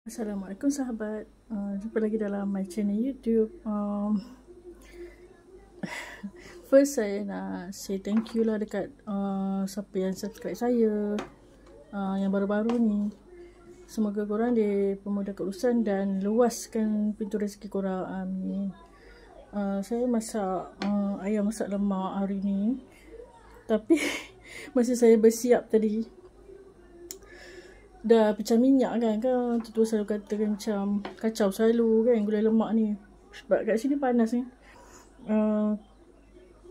Assalamualaikum sahabat, jumpa lagi dalam my channel YouTube. First saya nak say thank you lah dekat siapa yang subscribe saya yang baru-baru ni. Semoga korang dipermudahkan urusan dan luaskan pintu rezeki korang, amin. Saya masak ayam masak lemak hari ni, tapi masa saya bersiap tadi dah pecah minyak kan tu selalu katakan macam kacau selalu kan gulai lemak ni, sebab kat sini panas ni.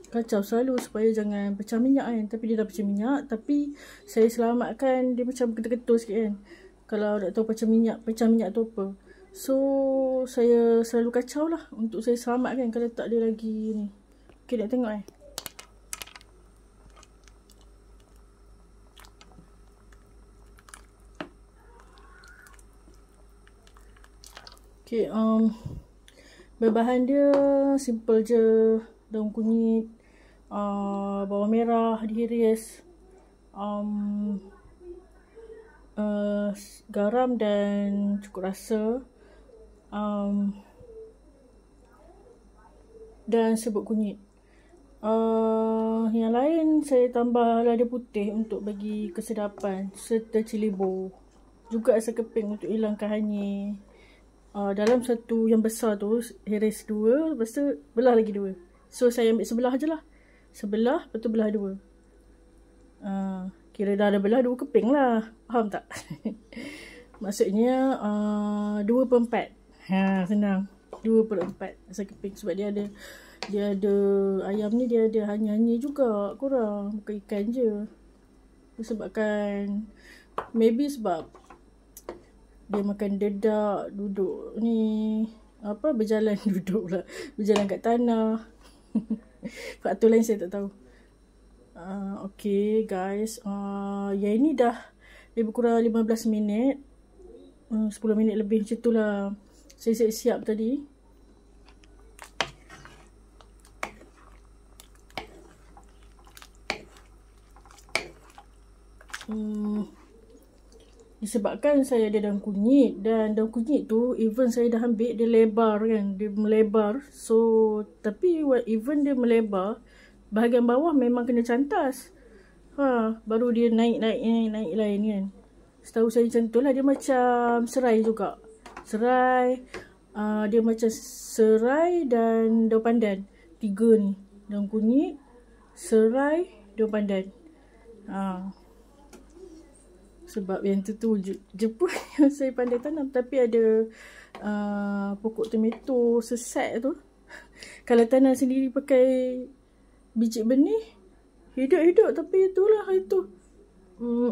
Kacau selalu supaya jangan pecah minyak kan, tapi dia dah pecah minyak, tapi saya selamatkan dia macam ketul-ketul sikit kan, kalau nak tahu pecah minyak tu apa. So saya selalu kacau lah untuk saya selamatkan kalau tak dia lagi ni. Okay, nak tengok Okay, berbahan dia simple je. Daun kunyit, bawang merah dihiris, garam dan cukup rasa, dan serbuk kunyit. Yang lain saya tambah lada putih untuk bagi kesedapan, serta cili bawang, juga asam keping untuk hilangkan hanyir. Dalam satu yang besar tu hiris 2, lepas tu belah lagi 2. So saya ambil sebelah je lah, sebelah lepas tu belah 2. Kira dah ada belah 2 keping lah, faham tak? Maksudnya 2/4. Senang, 2/4 asam keping. Sebab dia ada ayam ni, dia ada hanyir-hanyir juga kurang, bukan ikan je. Disebabkan maybe sebab dia makan dedak, duduk ni berjalan duduk pula, berjalan kat tanah. Faktor lain saya tak tahu. Okay guys, yang ini dah lebih kurang 15 minit, 10 minit lebih macam tu lah saya siap tadi. Disebabkan saya ada daun kunyit, dan daun kunyit tu even saya dah ambil, dia lebar kan, dia melebar. So tapi even dia melebar, bahagian bawah memang kena cantas, baru dia naik lain kan. Setahu saya macam tu lah. Dia macam serai juga, dia macam serai dan daun pandan. 3 ni, daun kunyit, serai, daun pandan. Sebab yang tu je pun yang saya pandai tanam. Tapi ada pokok tomato sesat tu. Kalau tanam sendiri pakai biji benih, hidup-hidup. Tapi itulah itu.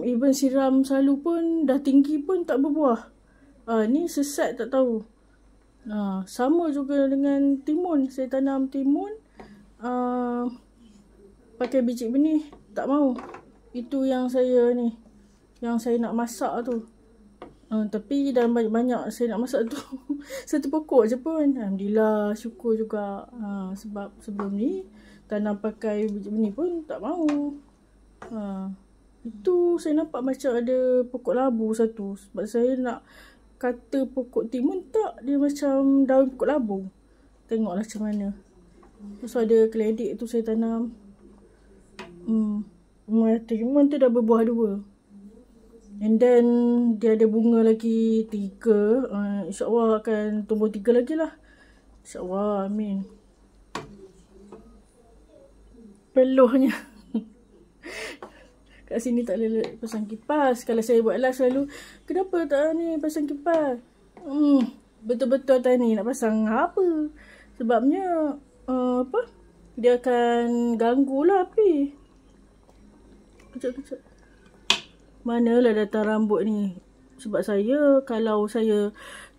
Even siram selalu pun, dah tinggi pun tak berbuah. Ni sesat tak tahu. Sama juga dengan timun. Saya tanam timun, pakai biji benih, tak mau. Itu yang saya nak masak tu. Tapi dalam banyak-banyak saya nak masak tu satu pokok je pun. Alhamdulillah, syukur juga. Sebab sebelum ni tanam pakai biji benih pun tak mau. Itu saya nampak macam ada pokok labu satu. Sebab saya nak kata pokok timun, tak, dia macam daun pokok labu. Tengoklah macam mana. Terus ada keledek tu saya tanam. Timun tu dah berbuah 2. And then dia ada bunga lagi 3. InsyaAllah akan tumbuh 3 lagi lah. InsyaAllah, amin. Peluhnya kat sini tak boleh pasang kipas. Kalau saya buat live selalu, kenapa tak ni pasang kipas? Betul-betul tak ni nak pasang apa? Sebabnya dia akan ganggu lah api. Kejap. Manalah datang rambut ni. Sebab saya, kalau saya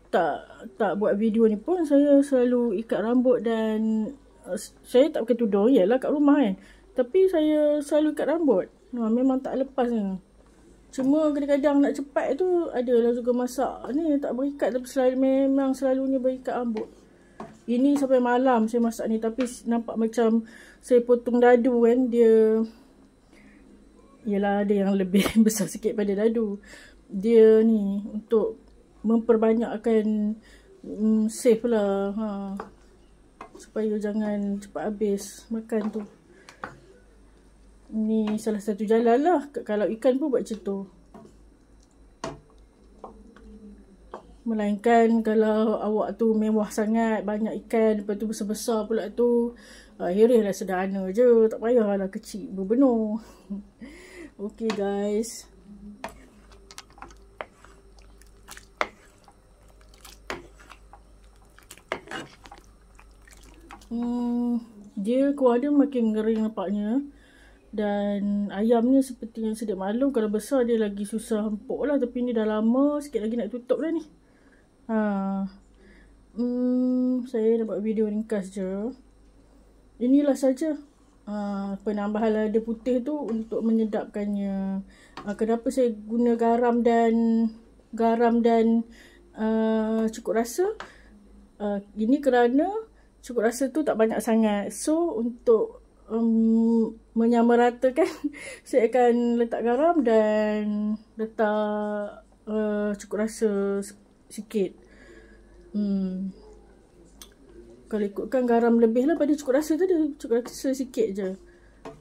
tak buat video ni pun, saya selalu ikat rambut. Dan saya tak pakai tudung, yalah kat rumah kan, tapi saya selalu ikat rambut. Memang tak lepas ni. Cuma kadang-kadang nak cepat tu, adalah juga masak ni tak berikat, tapi memang selalunya berikat rambut. Ini sampai malam saya masak ni, tapi nampak macam saya potong dadu kan, dia Yelah, ada yang lebih besar sikit pada dadu. Dia ni untuk memperbanyakkan save lah. Supaya jangan cepat habis makan tu. Ni salah satu jalan lah. Kalau ikan pun buat macam tu. Melainkan kalau awak tu mewah sangat, banyak ikan, lepas tu besar-besar pula tu, akhirnya lah sederhana je. Tak payahlah kecil berbenuh. Okay guys. Dia kuah dia makin kering nampaknya. Dan ayamnya seperti yang sedia maklum, kalau besar dia lagi susah empuk lah. Tapi ni dah lama, sikit lagi nak tutup dah ni. Saya nak buat video ringkas je. Inilah saja penambahan lada putih tu untuk menyedapkannya. Kenapa saya guna garam dan cukup rasa? Ini kerana cukup rasa tu tak banyak sangat. So untuk menyamaratakan, saya akan letak garam dan letak cukup rasa sikit. Kalau ikutkan garam lebih lah pada cukup rasa tu, dia cukup rasa sikit je.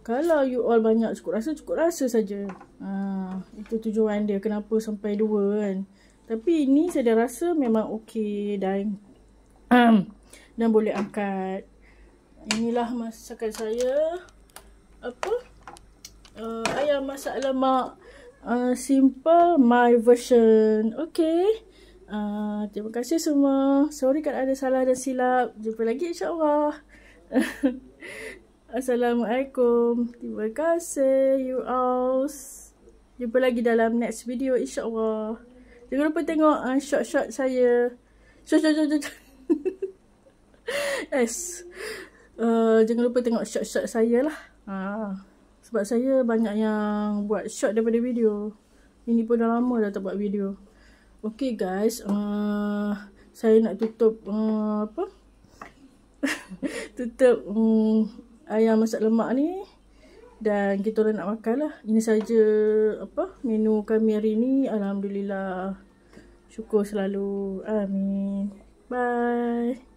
Kalau you all banyak cukup rasa saja. Itu tujuan dia, kenapa sampai 2 kan. Tapi ini saya dah rasa memang okey dan boleh angkat. Inilah masakan saya. Ayam masak lemak simple my version. Okay. Terima kasih semua. Sorry kalau ada salah dan silap. Jumpa lagi insyaAllah. Assalamualaikum. Terima kasih you all. Jumpa lagi dalam next video insyaAllah. Jangan lupa tengok short-short saya. Short. Yes. Jangan lupa tengok short-short saya lah. Sebab saya banyak yang buat short daripada video. Ini pun dah lama dah tak buat video. Okay guys, saya nak tutup tutup ayam masak lemak ni. Dan kita orang nak makan lah. Ini saja menu kami hari ni. Alhamdulillah. Syukur selalu. Amin. Bye.